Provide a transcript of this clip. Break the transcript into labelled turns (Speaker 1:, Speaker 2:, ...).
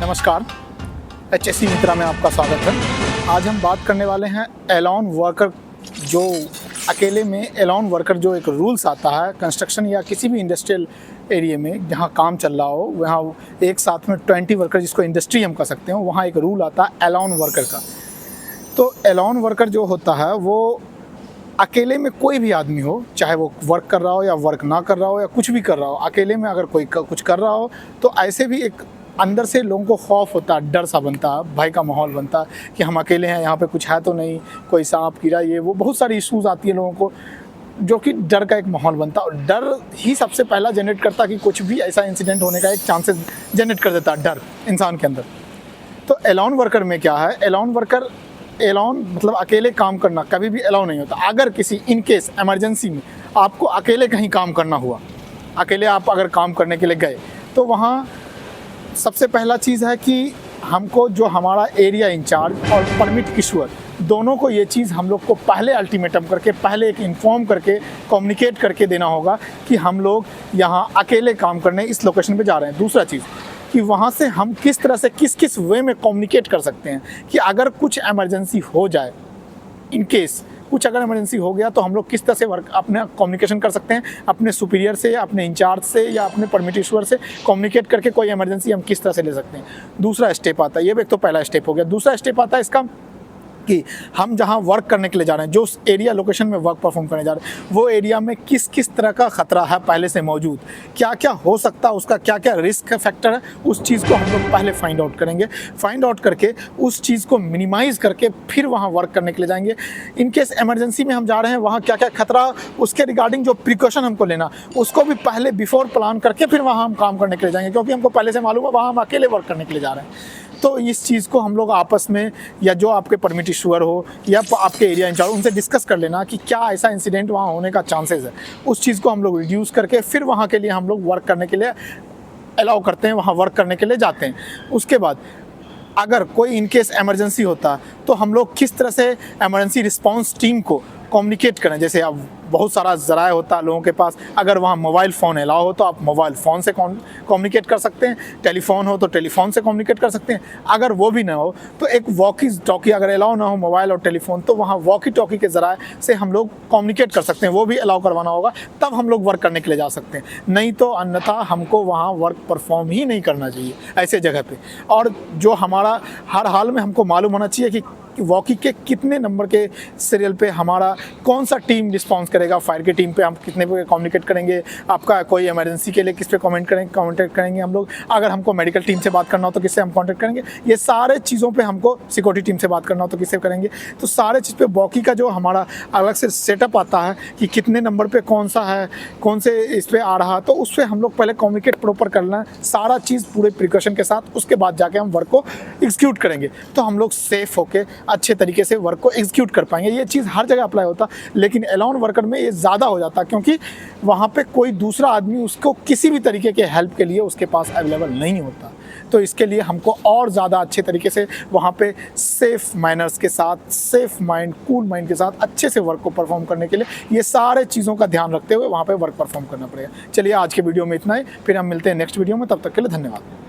Speaker 1: नमस्कार, HSC मित्रा में आपका स्वागत है। आज हम बात करने वाले हैं एलोन वर्कर। जो अकेले में एलोन वर्कर जो एक रूल्स आता है कंस्ट्रक्शन या किसी भी इंडस्ट्रियल एरिया में जहां काम चल रहा हो, वहाँ एक साथ में 20 वर्कर, जिसको इंडस्ट्री हम कह सकते हैं, वहाँ एक रूल आता है एलोन वर्कर का। तो एलोन वर्कर जो होता है वो अकेले में कोई भी आदमी हो, चाहे वो वर्क कर रहा हो या वर्क ना कर रहा हो या कुछ भी कर रहा हो, अकेले में अगर कोई कुछ कर रहा हो तो ऐसे भी एक अंदर से लोगों को खौफ होता है, डर सा बनता है, भय का माहौल बनता है कि हम अकेले हैं, यहाँ पे कुछ है तो नहीं, कोई सांप कीड़ा ये वो बहुत सारी इश्यूज आती है लोगों को, जो कि डर का एक माहौल बनता है। और डर ही सबसे पहला जनरेट करता है कि कुछ भी ऐसा इंसिडेंट होने का एक चांसेस जनरेट कर देता है डर इंसान के अंदर। तो एलोन वर्कर में क्या है, एलोन वर्कर, एलोन मतलब अकेले काम करना कभी भी एलाउ नहीं होता। अगर किसी इन केस एमरजेंसी में आपको अकेले कहीं काम करना हुआ, अकेले आप अगर काम करने के लिए गए, तो वहाँ सबसे पहला चीज़ है कि हमको जो हमारा एरिया इंचार्ज और परमिट इशूअर दोनों को ये चीज़ हम लोग को पहले अल्टीमेटम करके, पहले एक इन्फॉर्म करके, कम्युनिकेट करके देना होगा कि हम लोग यहाँ अकेले काम करने इस लोकेशन पे जा रहे हैं। दूसरा चीज़ कि वहाँ से हम किस तरह से किस वे में कम्युनिकेट कर सकते हैं कि अगर कुछ इमरजेंसी हो जाए, इन केस कुछ अगर इमरजेंसी हो गया तो हम लोग किस तरह से वर्क अपने कम्युनिकेशन कर सकते हैं अपने सुपीरियर से, अपने इंचार्ज से या अपने परमिट इशूअर से कम्युनिकेट करके कोई इमरजेंसी हम किस तरह से ले सकते हैं। दूसरा स्टेप आता है, ये एक तो पहला स्टेप हो गया। दूसरा स्टेप आता है इसका कि हम जहां वर्क करने के लिए जा रहे हैं, जो एरिया लोकेशन में वर्क परफॉर्म करने जा रहे हैं, वो एरिया में किस किस तरह का ख़तरा है पहले से मौजूद, क्या क्या हो सकता है, उसका क्या क्या रिस्क फैक्टर है, उस चीज़ को हम लोग पहले फाइंड आउट करेंगे। फाइंड आउट करके उस चीज़ को मिनिमाइज़ करके फिर वहाँ वर्क करने के लिए जाएंगे। इन केस एमरजेंसी में हम जा रहे हैं, वहाँ क्या क्या खतरा, उसके रिगार्डिंग जो प्रिकॉशन हमको लेना, उसको भी पहले बिफोर प्लान करके फिर वहाँ हम काम करने के लिए जाएंगे, क्योंकि हमको पहले से मालूम है वहाँ हम अकेले वर्क करने के लिए जा रहे हैं। तो इस चीज़ को हम लोग आपस में या जो आपके परमिट इशूअर हो या आपके एरिया इंचार्ज, उनसे डिस्कस कर लेना कि क्या ऐसा इंसिडेंट वहाँ होने का चांसेस है। उस चीज़ को हम लोग रिड्यूस करके फिर वहाँ के लिए हम लोग वर्क करने के लिए अलाउ करते हैं, वहाँ वर्क करने के लिए जाते हैं। उसके बाद अगर कोई इनकेस एमरजेंसी होता तो हम लोग किस तरह से एमरजेंसी रिस्पांस टीम को कम्युनिकेट करें। जैसे अब बहुत सारा ज़राए होता है लोगों के पास, अगर वहाँ मोबाइल फ़ोन अलाउ हो तो आप मोबाइल फ़ोन से कम्युनिकेट कर सकते हैं, टेलीफोन हो तो टेलीफोन से कम्युनिकेट कर सकते हैं। अगर वो भी ना हो तो एक वॉकी टॉकी, अगर अलाउ ना हो मोबाइल और टेलीफोन, तो वहाँ वॉकी टॉकी के ज़राए से हम लोग कम्युनिकेट कर सकते हैं, वो भी अलाउ करवाना होगा, तब हम लोग वर्क करने के लिए जा सकते हैं। नहीं तो अन्यथा हमको वहाँ वर्क परफॉर्म ही नहीं करना चाहिए ऐसे जगह पे। और जो हमारा हर हाल में हमको मालूम होना चाहिए कि वॉकी के कितने नंबर के सीरियल पे हमारा कौन सा टीम रिस्पॉन्स करेगा, फायर की टीम पे हम कितने पे कम्युनिकेट करेंगे, आपका कोई इमरजेंसी के लिए किस पे कॉन्टेक्ट करेंगे हम लोग, अगर हमको मेडिकल टीम से बात करना हो तो किससे हम कॉन्टेक्ट करेंगे, ये सारे चीज़ों पे हमको सिक्योरिटी टीम से बात करना हो तो किससे करेंगे। तो सारे चीज़ पे वॉकी का जो हमारा अलग से सेटअप आता है कि कितने नंबर पर कौन सा है, कौन से इस पर आ रहा, तो उस पर हम लोग पहले कम्युनिकेट प्रॉपर करना है सारा चीज़ पूरे प्रिकॉशन के साथ। उसके बाद जाके हम वर्क को एग्जीक्यूट करेंगे तो हम लोग सेफ होके अच्छे तरीके से वर्क को एग्जीक्यूट कर पाएंगे। ये चीज़ हर जगह अप्लाई होता, लेकिन एलोन वर्कर में ये ज़्यादा हो जाता क्योंकि वहाँ पे कोई दूसरा आदमी उसको किसी भी तरीके के हेल्प के लिए उसके पास अवेलेबल नहीं होता। तो इसके लिए हमको और ज़्यादा अच्छे तरीके से वहाँ पे सेफ मैनर्स के साथ, सेफ माइंड, कूल माइंड के साथ अच्छे से वर्क को परफॉर्म करने के लिए ये सारे चीज़ों का ध्यान रखते हुए वहाँ पे वर्क परफॉर्म करना पड़ेगा। चलिए आज के वीडियो में इतना ही, फिर हम मिलते हैं नेक्स्ट वीडियो में, तब तक के लिए धन्यवाद।